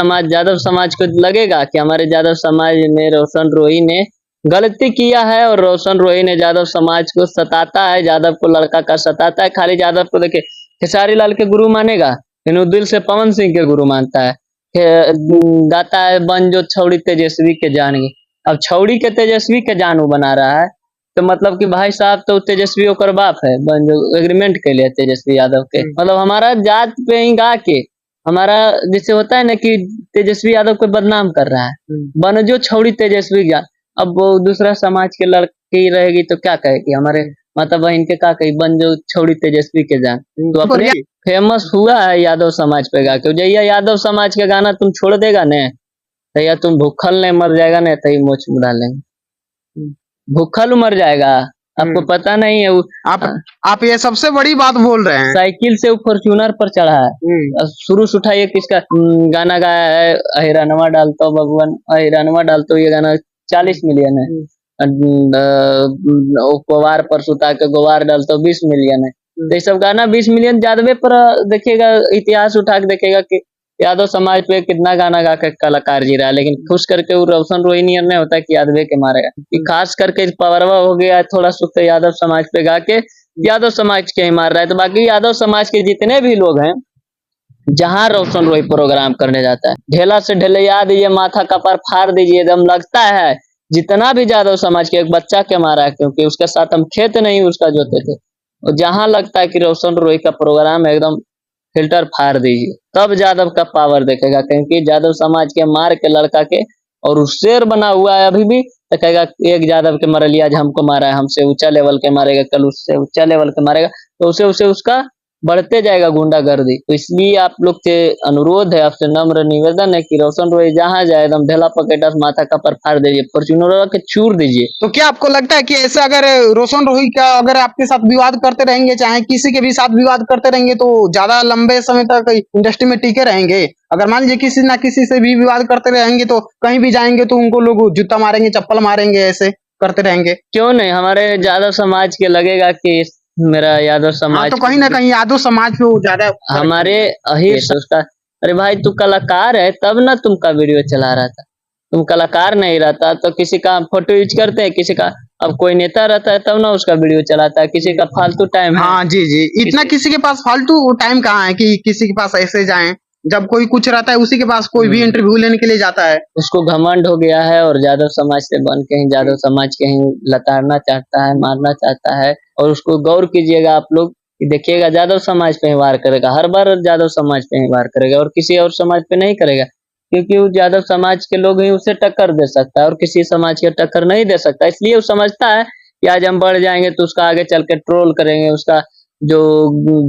समाज यादव समाज को लगेगा कि हमारे यादव समाज में रोशन रोही ने गलती किया है और रोशन रोही ने यादव समाज को सताता है, यादव को लड़का का सताता है। खाली यादव को देखिए खेसारी लाल के गुरु मानेगा, लेकिन दिल से पवन सिंह के गुरु मानता है। गाता है बन जो छौड़ी तेजस्वी के जान। अब छौड़ी के तेजस्वी के जान वो बना रहा है, तो मतलब कि भाई साहब तो तेजस्वी ओकर बाप है, जो एग्रीमेंट के लिए तेजस्वी यादव के। मतलब हमारा जात पे ही गा के हमारा जैसे होता है ना कि तेजस्वी यादव को बदनाम कर रहा है। बन जो छौड़ी तेजस्वी ज्ञान। अब वो दूसरा समाज के लड़की रहेगी तो क्या कहेगी, हमारे माता बहन के क्या कही, बन जो छौड़ी तेजस्वी के जान। तो अपने फेमस हुआ है यादव समाज पे गा के। जैया यादव समाज के गाना तुम छोड़ देगा ने, तो या तुम भूखल ने मर जाएगा ने, तो ही मोच मुड़ा लेंगे, भूखल मर जाएगा। आपको पता नहीं है आप ये सबसे बड़ी बात बोल रहे हैं। साइकिल से वो फॉर्च्यूनर पर चढ़ा है। शुरू से उठाइए किसका गाना गाया है, अहिरानवा डालतो भगवान अहिरानवा डालतो, ये गाना 40 मिलियन है। गोवार पर सुता के गोवार डालतो 20 मिलियन है। तो ये सब गाना 20 मिलियन यादवे पर देखिएगा, इतिहास उठा के देखेगा कि यादव समाज पे कितना गाना गा के कलाकार जी रहा है, लेकिन खुश करके वो रोशन रोही नियर नहीं होता कि यादवे के मारेगा। खास करके पावरवा हो गया थोड़ा सुख यादव समाज पे गा के यादव समाज के ही मार रहा है। तो बाकी यादव समाज के जितने भी लोग हैं, जहां रोशन रोही प्रोग्राम करने जाता है, ढेला से ढेलैया दीजिए, माथा कपर फाड़ दीजिए, एकदम लगता है जितना भी यादव समाज के एक बच्चा के मारा है, क्योंकि उसके साथ हम खेत नहीं उसका जोते थे। और जहां लगता है कि रोशन रोही का प्रोग्राम है, एकदम फिल्टर फाड़ दीजिए, तब यादव का पावर देखेगा। क्योंकि यादव समाज के मार के लड़का के, और उस शेर बना हुआ है अभी भी, तो कहेगा एक यादव के मरलिया आज हमको मारा है, हमसे ऊंचा लेवल के मारेगा, कल उससे ऊंचा लेवल के मारेगा, तो उसे उसे उसका बढ़ते जाएगा गुंडागर्दी। तो इसलिए आप लोग से अनुरोध है, आपसे नम्र निवेदन है कि रोशन रोही जहां जाए एकदम ढेला पकेटा माथा का पर फाड़ दीजिए, फॉर्च्यूनर के चूर दीजिए। तो क्या आपको लगता है कि ऐसे अगर रोशन रोही का अगर आपके साथ विवाद करते रहेंगे, चाहे किसी के भी साथ विवाद करते रहेंगे, तो ज्यादा लंबे समय तक इंडस्ट्री में टिके रहेंगे? अगर मान लीजिए किसी ना किसी से भी विवाद करते रहेंगे, तो कहीं भी जाएंगे तो उनको लोग जूता मारेंगे, चप्पल मारेंगे, ऐसे करते रहेंगे? क्यों नहीं, हमारे यादव समाज के लगेगा कि मेरा यादव समाज, तो कहीं ना कहीं यादव समाज पे ज्यादा हमारे अहिर उसका। अरे भाई तू कलाकार है तब ना तुमका वीडियो चला रहा था, तुम कलाकार नहीं रहता तो किसी का फोटो यूज करते हैं, किसी का अब कोई नेता रहता है तब ना उसका वीडियो चलाता है, किसी का फालतू टाइम है। हाँ जी जी, इतना किसी के पास फालतू टाइम कहाँ है कि किसी के पास ऐसे जाएं। जब कोई कुछ रहता है उसी के पास कोई भी इंटरव्यू लेने के लिए जाता है। उसको घमंड हो गया है और यादव समाज से बन के ही यादव समाज के ही लताड़ना चाहता है, मारना चाहता है। और उसको गौर कीजिएगा आप लोग, देखिएगा यादव समाज पे ही वार करेगा, हर बार यादव समाज पे ही वार करेगा और किसी और समाज पे नहीं करेगा, क्योंकि वो यादव समाज के लोग ही उसे टक्कर दे सकता है और किसी समाज के टक्कर नहीं दे सकता। इसलिए वो समझता है कि आज हम बढ़ जाएंगे तो उसका आगे चल के ट्रोल करेंगे, उसका जो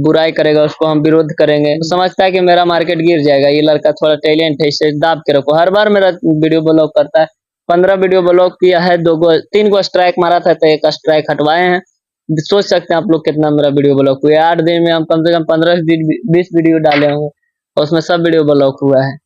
बुराई करेगा उसको हम विरोध करेंगे। तो समझता है कि मेरा मार्केट गिर जाएगा, ये लड़का थोड़ा टैलेंट है, इसे दाब के रखो। हर बार मेरा वीडियो ब्लॉक करता है, 15 वीडियो ब्लॉक किया है, 3 गो स्ट्राइक मारा था तो 1 स्ट्राइक हटवाए हैं। सोच सकते हैं आप लोग कितना मेरा वीडियो ब्लॉक हुआ है। 8 दिन में हम कम से कम 15 20 वीडियो डाले होंगे और उसमें सब वीडियो ब्लॉक हुआ है।